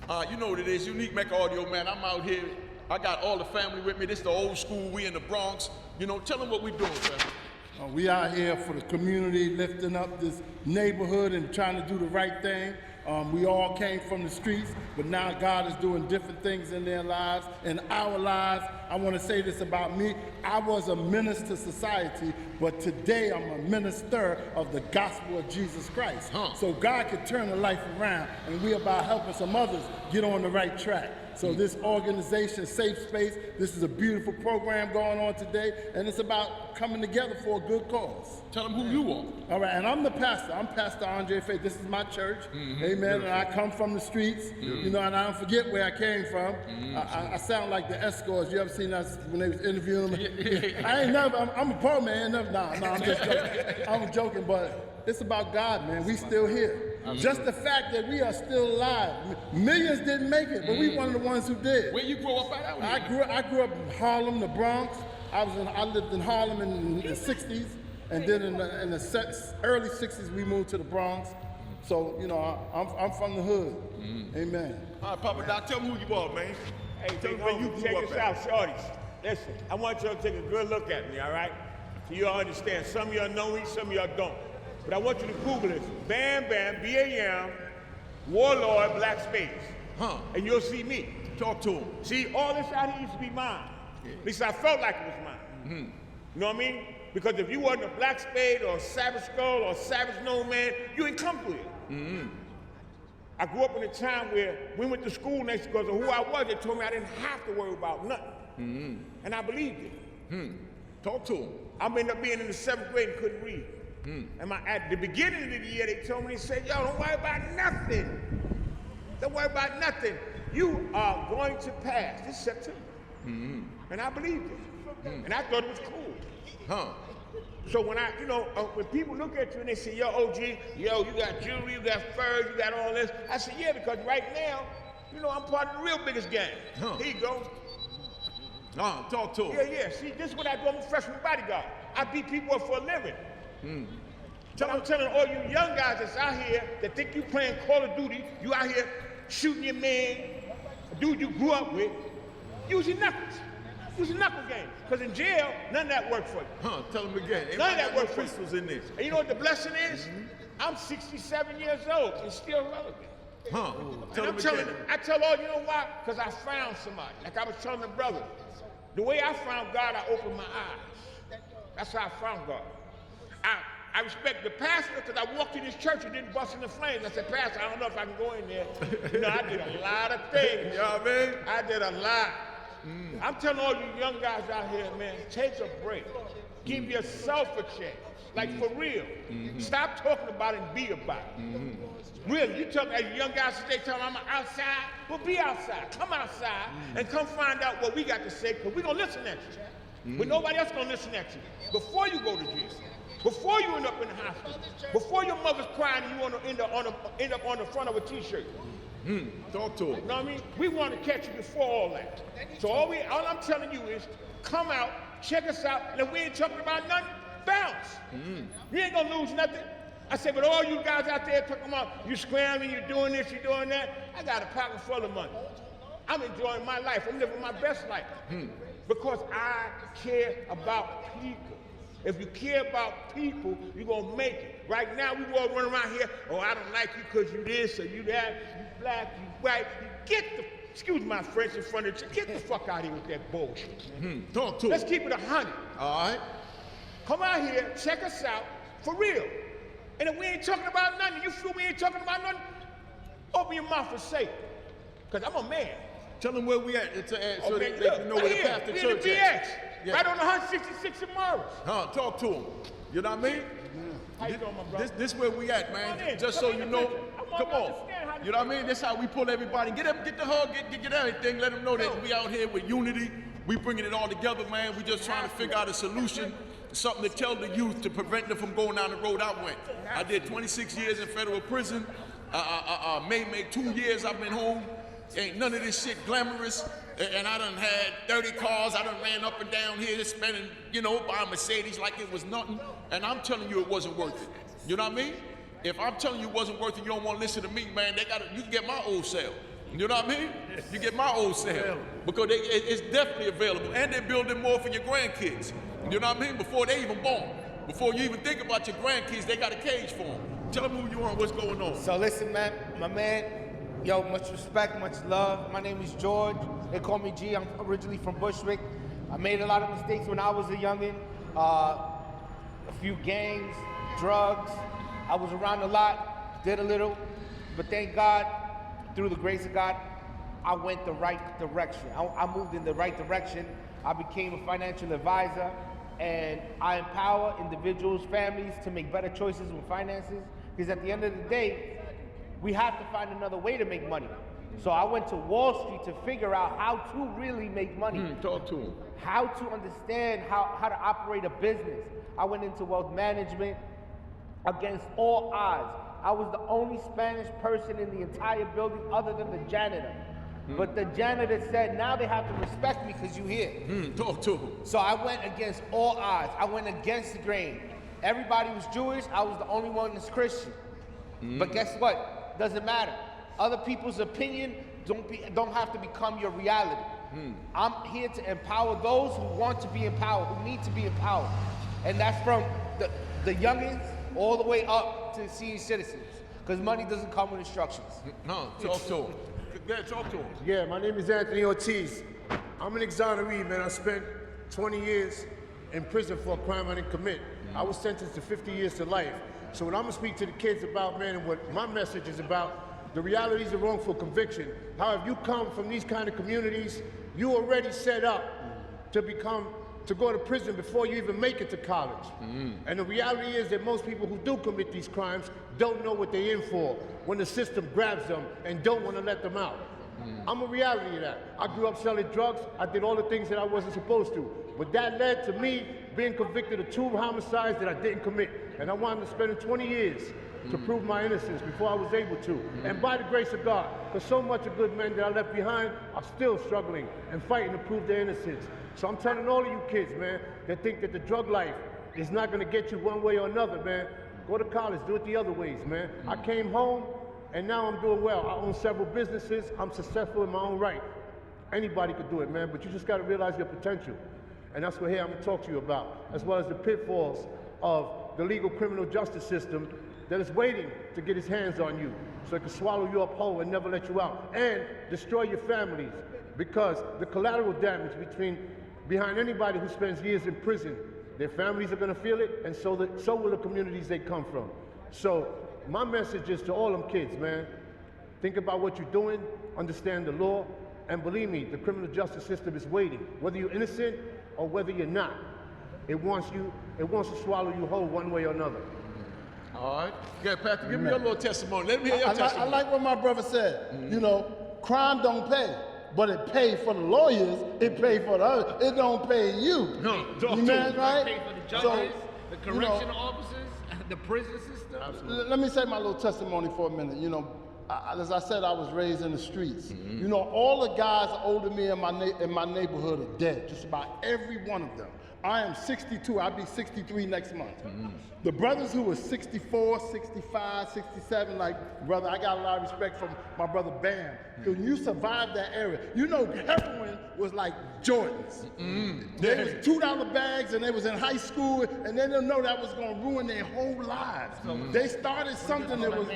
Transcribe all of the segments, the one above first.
You know what it is, Unique Mecca Audio, man. I'm out here. I got all the family with me. This is the old school. We in the Bronx. You know, tell them what we doing, fam. We out here for the community, lifting up this neighborhood and trying to do the right thing. We all came from the streets, but now God is doing different things in their lives, in our lives. I want to say this about me. I was a menace to society, but today I'm a minister of the gospel of Jesus Christ. So God can turn a life around, and we about helping some others get on the right track. So this organization, Safe Space, this is a beautiful program going on today, and it's about coming together for a good cause. Tell them who you are. All right, and I'm the pastor. I'm Pastor RonG Faith. This is my church. Amen. And I come from the streets, you know, and I don't forget where I came from. I sound like the escorts. You ever seen us when they was interviewing me? I ain't never, I'm a poor man. No, I'm just joking. I'm joking, but it's about God, man. We still here. Just the fact that we are still alive. Millions didn't make it, but we one of the ones who did. Where you grew up at? I grew up in Harlem, the Bronx. I lived in Harlem in the 60s, and then in the early 60s we moved to the Bronx. So, you know, I'm from the hood. Amen. All right, Papa Doc, tell me who you are, man. Hey, tell me where you check us out, shorties. Listen, I want y'all to take a good look at me, all right? So you all understand. Some of y'all know me, some of y'all don't. But I want you to Google this. Bam Bam, B-A-M, Warlord, Black Space. And you'll see me. Talk to him. See, all this out here used to be mine. At least I felt like it was mine. You know what I mean? Because if you wasn't a Black Spade or a Savage Skull or a Savage No Man, you ain't come through it. I grew up in a time where we went to school next because of who I was. They told me I didn't have to worry about nothing. And I believed it. Talk to him. I ended up being in the 7th grade and couldn't read. And at the beginning of the year, they told me, they said, yo, don't worry about nothing. Don't worry about nothing. You are going to pass this September. And I believed it. And I thought it was cool. So when when people look at you and they say, yo, OG, yo, you got jewelry, you got furs, you got all this. I said, yeah, because right now, you know, I'm part of the real biggest gang. Here you go. Talk to him. Yeah. See, this is what I do. I'm a freshman bodyguard. I beat people up for a living. I'm telling all you young guys that's out here that think you playing Call of Duty, you out here shooting your man, a dude you grew up with, use your knuckles. Use your knuckle game. Because in jail, none of that worked for you. Tell them again. None of that worked for you. In this. And you know what the blessing is? I'm 67 years old and still relevant. I tell all, you know why? Because I found somebody. Like I was telling the brother, the way I found God, I opened my eyes. That's how I found God. I respect the pastor because I walked in his church and didn't bust in the flames. I said, Pastor, I don't know if I can go in there. You know, I did a lot of things. You know what I mean? I did a lot. I'm telling all you young guys out here, man, take a break. Give yourself a chance. Like for real. Stop talking about it and be about it. Really, you tell as young guys today, tell them I'm outside. Well, be outside. Come outside and come find out what we got to say because we're going to listen at you. But nobody else going to listen at you. Before you go to jail. Before you end up in the hospital, before your mother's crying and you want to end up on the front of a t-shirt. Talk to him. You know what I mean? We want to catch you before all that. So all I'm telling you is come out, check us out, and if we ain't talking about nothing, bounce. You ain't gonna lose nothing. I said, but all you guys out there talking about you scrambling, you're doing this, you're doing that, I got a pocket full of money. I'm enjoying my life. I'm living my best life. Because I care about people. If you care about people, you're going to make it. Right now, we all run around here, oh, I don't like you because you this or you that, you black, you white. Excuse my French in front of you, get the fuck out of here with that bullshit. Talk to Let's keep it 100. All right. Come out here, check us out, for real. And if we ain't talking about nothing, you feel we ain't talking about nothing, open your mouth and say it. Because I'm a man. Tell them where we at so they know where the path to we church in the BX, Yeah. right on 166 in Morris. Talk to them. You know what I mean? How you doing, my brother? This where we at, man. Just so you know. Come on. You know what I mean? This how we pull everybody. Get the hug, get everything. Let them know that we out here with unity. We bringing it all together, man. We just trying to figure out a solution, something to tell the youth to prevent them from going down the road I went. I did 26 years in federal prison. May 2 years I've been home. Ain't none of this shit glamorous. And I done had 30 cars. I done ran up and down here spending, buying Mercedes like it was nothing. And I'm telling you it wasn't worth it. You know what I mean? If I'm telling you it wasn't worth it, you don't want to listen to me, man. You can get my old cell. You know what I mean? You get my old self. Because it's definitely available. And they're building more for your grandkids. You know what I mean? Before they even born. Before you even think about your grandkids, they got a cage for them. Tell them who you are and what's going on. So listen, man, my man, yo, much respect, much love. My name is George. They call me G. I'm originally from Bushwick. I made a lot of mistakes when I was a youngin'. A few gangs, drugs. I was around a lot, did a little, but thank God, through the grace of God, I went the right direction. I moved in the right direction. I became a financial advisor, and I empower individuals, families to make better choices with finances, because at the end of the day, we have to find another way to make money. So I went to Wall Street to figure out how to really make money. Talk to them. How to understand how to operate a business. I went into wealth management against all odds. I was the only Spanish person in the entire building other than the janitor. But the janitor said, now they have to respect me because you're here. Talk to them. So I went against all odds. I went against the grain. Everybody was Jewish. I was the only one that's Christian. But guess what? Doesn't matter. Other people's opinion don't have to become your reality. I'm here to empower those who want to be empowered, who need to be empowered. And that's from the youngins all the way up to senior citizens. Because money doesn't come with instructions. No, talk to them. Yeah, talk to them. Yeah, my name is Anthony Ortiz. I'm an exoneree, man. I spent 20 years in prison for a crime I didn't commit. I was sentenced to 50 years to life. So what I'm gonna speak to the kids about, man, and what my message is about, the realities of wrongful conviction. How if you come from these kind of communities, you already set up to go to prison before you even make it to college. And the reality is that most people who do commit these crimes don't know what they're in for when the system grabs them and don't want to let them out. I'm a reality of that. I grew up selling drugs. I did all the things that I wasn't supposed to. But that led to me being convicted of 2 homicides that I didn't commit. And I wanted to spend 20 years to prove my innocence before I was able to. And by the grace of God, because so much of good men that I left behind are still struggling and fighting to prove their innocence. So I'm telling all of you kids, man, that think that the drug life is not gonna get you one way or another, man. Go to college, do it the other ways, man. I came home, and now I'm doing well. I own several businesses. I'm successful in my own right. Anybody could do it, man, but you just gotta realize your potential. And that's what here I'm gonna talk to you about, as well as the pitfalls of the legal criminal justice system that is waiting to get his hands on you so it can swallow you up whole and never let you out, and destroy your families, because the collateral damage behind anybody who spends years in prison, their families are gonna feel it, and so will the communities they come from. So my message is to all them kids, man, think about what you're doing, understand the law, and believe me, the criminal justice system is waiting, whether you're innocent or whether you're not. It wants to swallow you whole one way or another. All right. Yeah, Pastor, give me your little testimony. Let me hear your testimony. I like what my brother said. You know, crime don't pay, but it pays for the lawyers, it pays for the others. It don't pay you. No, don't you man, right? Pay for the judges, the correctional officers, the prison system. Absolutely. Let me say my little testimony for a minute. You know, as I said, I was raised in the streets. You know, all the guys older than me in my neighborhood are dead, just about every one of them. I am 62, I'll be 63 next month. The brothers who were 64, 65, 67, like, brother, I got a lot of respect from my brother Bam. When you survived that era, you know heroin was like Jordans. They was $2 bags and they was in high school and they didn't know that was gonna ruin their whole lives. They started something that was,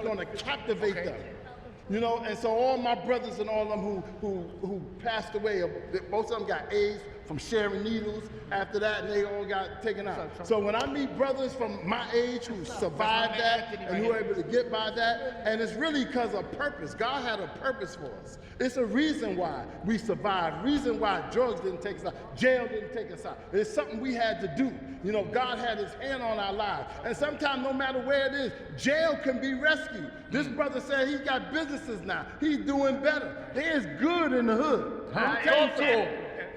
gonna captivate them. You know, and so all my brothers and all of them who passed away, most of them got AIDS from sharing needles after that, and they all got taken out. So when I meet brothers from my age who survived that and who were able to get by that, and it's really because of purpose. God had a purpose for us. It's a reason why we survived, reason why drugs didn't take us out, jail didn't take us out. It's something we had to do. You know, God had his hand on our lives. And sometimes, no matter where it is, jail can be rescued. This brother said he's got businesses now. He's doing better. There's good in the hood. I'm telling you,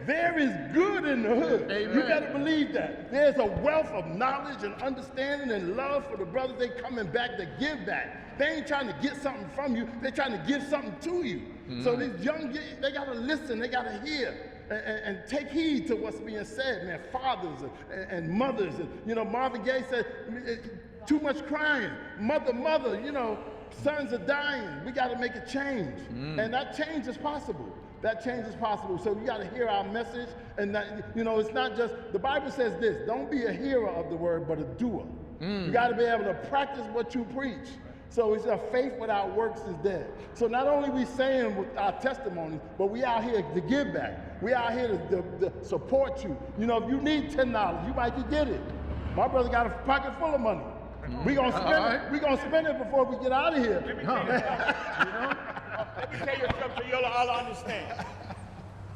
there is good in the hood. Amen. You better believe that. There's a wealth of knowledge and understanding and love for the brothers. They coming back to give back. They ain't trying to get something from you. They're trying to give something to you. So these young, they got to listen. They got to hear. And take heed to what's being said, man. Fathers and mothers. And, you know, Marvin Gaye said, too much crying. Mother, you know, sons are dying. We got to make a change. And that change is possible. That change is possible. So you got to hear our message. And that, you know, it's not just, the Bible says this, don't be a hearer of the word, but a doer. You got to be able to practice what you preach. So it's a faith without works is dead. So not only we saying with our testimony, but we out here to give back. We out here to support you. You know, if you need $10, you might can get it. My brother got a pocket full of money. We gonna spend it. We gonna spend it before we get out of here. Let me tell you something. Let me tell you something so y'all all understand.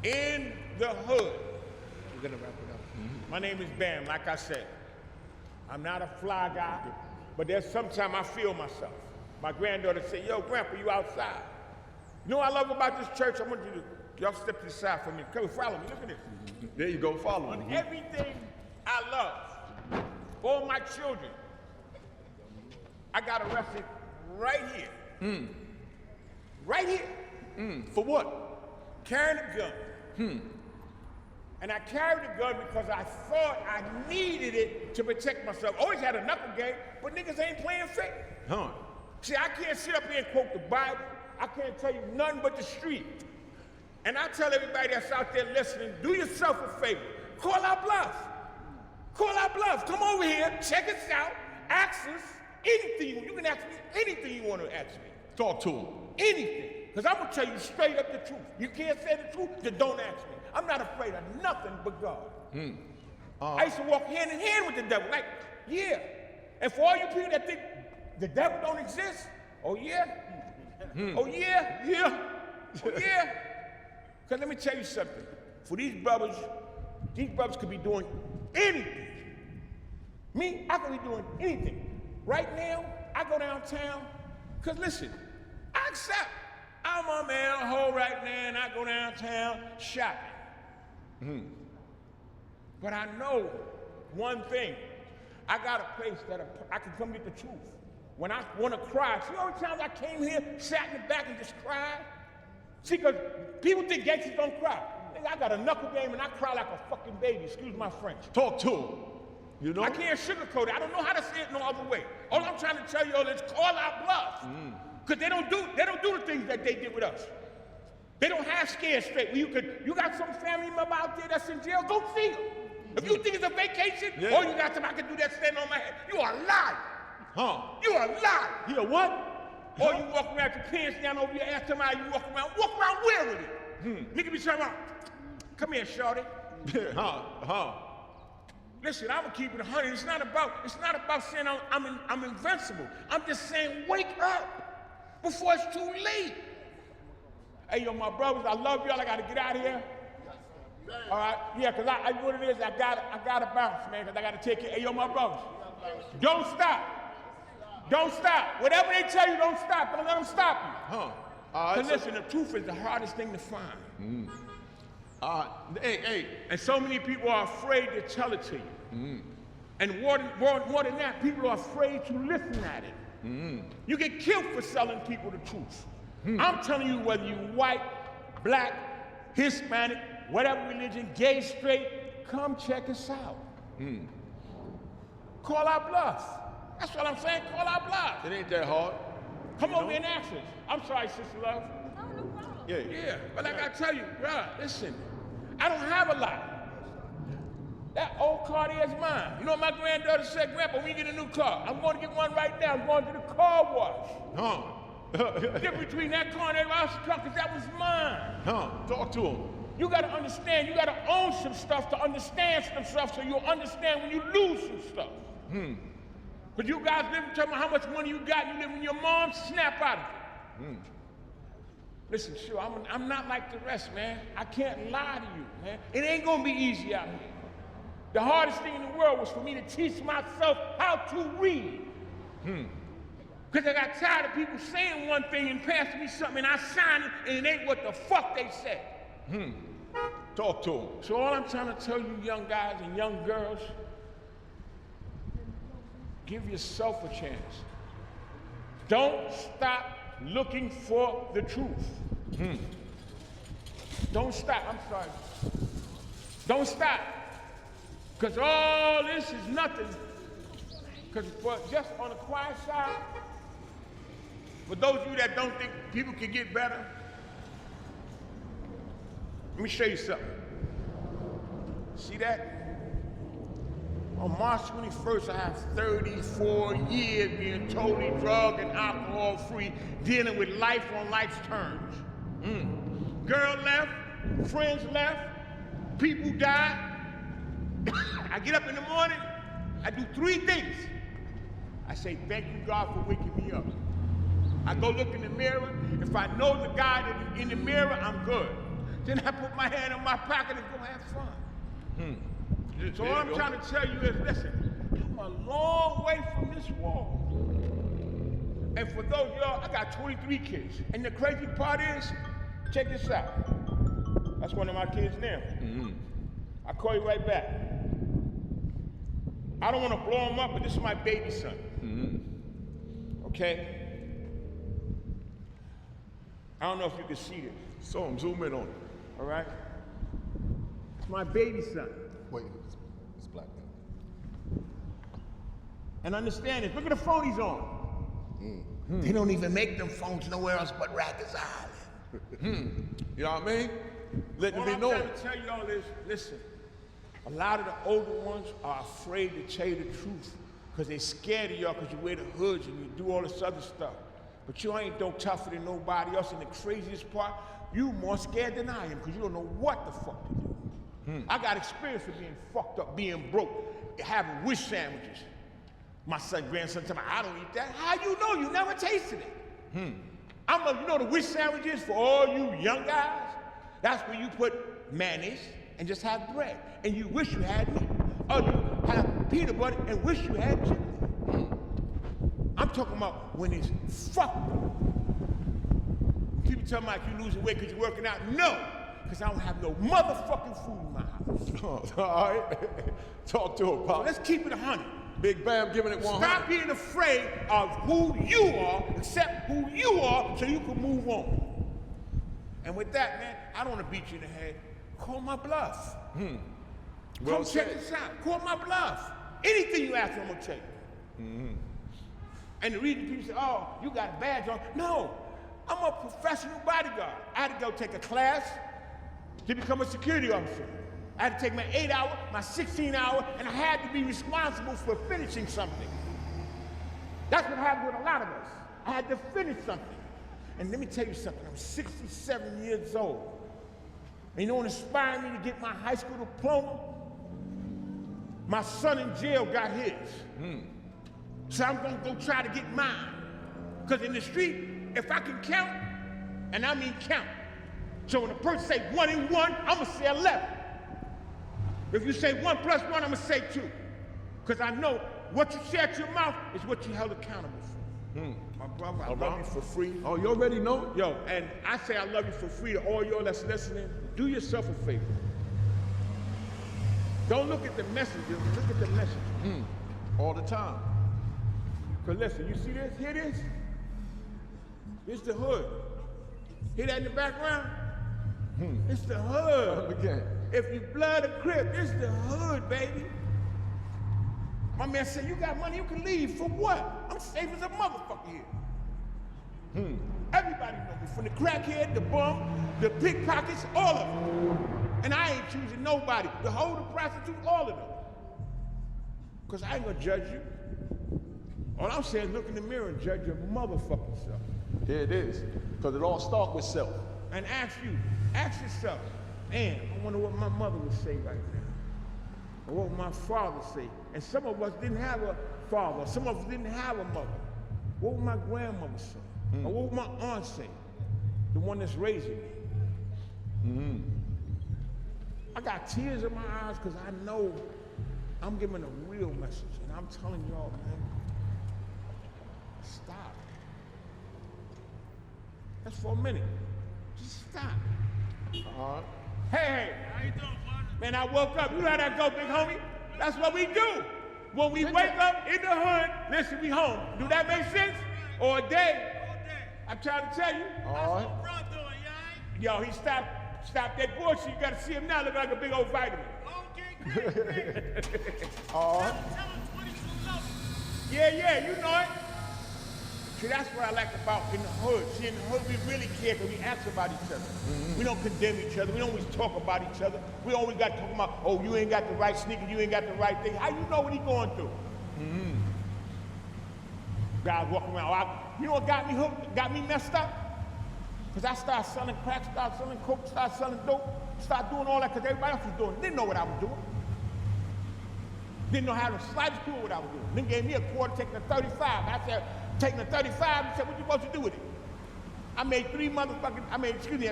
In the hood, we're gonna wrap it up. My name is Bam. Like I said, I'm not a fly guy, but there's sometimes I feel myself. My granddaughter said, "Yo, Grandpa, you outside." You know what I love about this church? I want you to, y'all step to the side for me. Come follow me. Look at this. There you go, follow On me. everything I love, all my children, I got arrested right here. Right here. For what? Carrying a gun. And I carried the gun because I thought I needed it to protect myself. Always had a knuckle game, but niggas ain't playing fair. Huh? See, I can't sit up here and quote the Bible. I can't tell you nothing but the street. And I tell everybody that's out there listening, do yourself a favor. Call our bluff. Call our bluff. Come over here, check us out, ask us anything. You can ask me anything you want to ask me. Talk to him. Anything. Because I'm going to tell you straight up the truth. You can't say the truth, then don't ask me. I'm not afraid of nothing but God. I used to walk hand in hand with the devil. Like, yeah. And for all you people that think the devil don't exist, oh yeah. Oh yeah, yeah. Oh yeah. Because let me tell you something. For these brothers could be doing anything. Me, I could be doing anything. Right now, I go downtown, because listen, I accept. I'm on man a hole right now, and I go downtown shopping. But I know one thing. I got a place that I can come get the truth. When I want to cry, see how many times I came here, sat in the back and just cried? See, because people think gangsters don't cry. I got a knuckle game and I cry like a fucking baby, excuse my French. Talk to him. You know? I can't sugarcoat it. I don't know how to say it no other way. All I'm trying to tell you all is call our bluff. Because they don't do the things that they did with us. They don't have scared straight. You got some family member out there that's in jail, go see them. If you think it's a vacation, or you got somebody can do that standing on my head, you are a liar. Huh? You are a liar. Yeah, what? Or you walk around with your pants down over your ass, somebody you walk around where with it? Nigga be talking about, come here, shorty. Listen, I'm gonna keep it 100. It's not about saying I'm invincible. I'm just saying wake up before it's too late. Hey, yo, my brothers, I love y'all. I gotta get out of here. All right, yeah, because what it is, I gotta bounce, man, because I gotta take it. Hey, yo, my brothers, don't stop. Don't stop. Whatever they tell you, don't stop. Don't let them stop you. Because listen, the truth is the hardest thing to find. And so many people are afraid to tell it to you. And more than that, people are afraid to listen at it. You get killed for selling people the truth. I'm telling you, whether you white, black, Hispanic, whatever religion, gay, straight, come check us out. Call our bluff. That's what I'm saying, call our bluff. It ain't that hard. Come over and ask us. I'm sorry, Sister Love. No problem. Yeah, but like I tell you, bro, listen, I don't have a lot. That old car there is mine. You know what my granddaughter said, Grandpa, when you get a new car, I'm going to get one right now. I'm going to the car wash. The difference between that car and everybody else's car, because that was mine. Talk to him. You got to understand, you got to own some stuff to understand some stuff so you'll understand when you lose some stuff. But you guys live and tell me how much money you got, you live in your mom, snap out of it. Listen, sure, I'm not like the rest, man. I can't lie to you, man. It ain't gonna be easy out here. The hardest thing in the world was for me to teach myself how to read. Because I got tired of people saying one thing and passing me something and I sign it and it ain't what the fuck they said. Talk to him. So all I'm trying to tell you young guys and young girls, give yourself a chance. Don't stop looking for the truth. Don't stop, I'm sorry. Don't stop. Because all this is nothing. Because just on the quiet side, For those of you that don't think people can get better, let me show you something. See that? On March 21st, I have 34 years being totally drug and alcohol free, dealing with life on life's terms. Girl left, friends left, people died. I get up in the morning, I do 3 things. I say, thank you, God, for waking me up. I go look in the mirror. If I know the guy that is in the mirror, I'm good. Then I put my hand in my pocket and go have fun. So all I'm trying to tell you is, listen, I'm a long way from this wall. And for those of y'all, I got 23 kids. And the crazy part is, check this out. That's one of my kids now. I'll call you right back. I don't want to blow him up, but this is my baby son. Okay? I don't know if you can see this. So I'm zoom in on it. All right? It's my baby son. Wait, it's black man. And understand this. Look at the phone he's on. They don't even make them phones nowhere else but Rikers Island. You know what I mean? Letting All it be I'm known. trying to tell y'all is, listen, a lot of the older ones are afraid to tell you the truth because they're scared of y'all because you wear the hoods and you do all this other stuff. But you ain't no tougher than nobody else. And the craziest part, you more scared than I am because you don't know what the fuck to do. I got experience of being fucked up, being broke, having wish sandwiches. My grandson told me, I don't eat that. How you know? You never tasted it. You know the wish sandwiches for all you young guys? That's where you put mayonnaise and just have bread. And you wish you had meat. Or you have peanut butter and wish you had chili. I'm talking about when it's fucked up. People tell me like you losing weight because you're working out. No, because I don't have no motherfucking food in my house. All right. Talk to him, So Pop. let's keep it 100. Big Bam giving it 100. Stop being afraid of who you are, accept who you are so you can move on. And with that, man, I don't want to beat you in the head. Call my bluff. Well Come check said. this out. Call my bluff. Anything you ask me, I'm going to tell you. And the reason people say, oh, you got a badge on. No, I'm a professional bodyguard. I had to go take a class to become a security officer. I had to take my 8-hour, my 16-hour, and I had to be responsible for finishing something. That's what happened with a lot of us. I had to finish something. And let me tell you something, I'm 67 years old. And you know what inspired me to get my high school diploma? My son in jail got his. So I'm gonna go try to get mine. Because in the street, if I can count, and I mean count. So when a person say 1 and 1, I'm gonna say 11. If you say 1 plus 1, I'm gonna say 2. Because I know what you say out your mouth is what you held accountable for. My brother, I love you for free. Oh, you already know? Yo, and I say I love you for free to all y'all that's listening. Do yourself a favor. Don't look at the messages, look at the message. All the time. Because listen, you see this? Hear this? This the hood. Hear that in the background? It's the hood. Again. If you blood a crib, it's the hood, baby. My man said, you got money, you can leave. For what? I'm safe as a motherfucker here. Everybody knows me, from the crackhead, the bum, the pickpockets, all of them. And I ain't choosing nobody. The hoe, the prostitute, all of them. Because I ain't gonna judge you. All I'm saying is look in the mirror and judge your motherfucking self. Here it is. Because it all starts with self. And ask yourself, man, I wonder what my mother would say right now. Or what would my father say? And some of us didn't have a father. Some of us didn't have a mother. What would my grandmother say? Or what would my aunt say? The one that's raising me. I got tears in my eyes because I know I'm giving a real message. And I'm telling y'all, man, stop. That's for a minute. Just stop. Hey, How you doing, partner? man, I woke up. You know how that go, big homie? That's what we do. When we wake up in the hood, listen, we home. Do that make sense? Or a day? All day. I'm trying to tell you. How's what bro doing, y'all? Yo, he stopped that bullshit. You gotta see him now, look like a big old vitamin. Okay, great. Tell him 22 levels. Yeah, you know it. See, that's what I like about in the hood. See, in the hood, we really care because we ask about each other. We don't condemn each other. We don't always talk about each other. We always got talking about, oh, you ain't got the right sneakers, you ain't got the right thing. How you know what he going through? Guys walking around. You know what got me hooked, got me messed up? Because I started selling crack, started selling coke, started selling dope, started doing all that because everybody else was doing it. Didn't know what I was doing. Didn't know how the slightest clue what I was doing. Then gave me a quarter, taking a 35. I said, taking a 35, he said, what you supposed to do with it? I made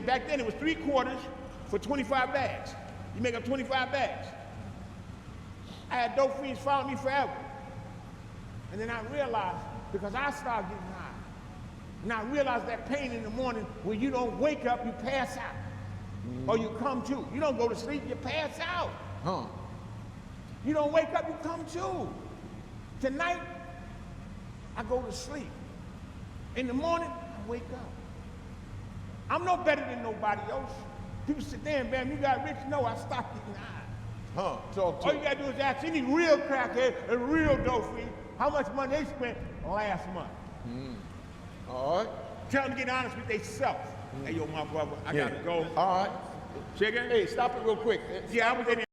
back then it was 3 quarters for 25 bags. You make up 25 bags. I had dope fiends following me forever. And then I realized, because I started getting high, and I realized that pain in the morning when you don't wake up, you pass out. Or you come to. You don't go to sleep, you pass out. Huh. You don't wake up, you come to. Tonight, I go to sleep. In the morning, I wake up. I'm no better than nobody else. People say, damn, man, you got rich. No, I stopped getting high. Huh. Talk to All you gotta do is ask any real crackhead and real dope fiend how much money they spent last month. All right. Tell them to get honest with themselves. Hey, yo, my brother, I gotta go. All right. Say again? Hey, stop it real quick. Yeah, I was in there.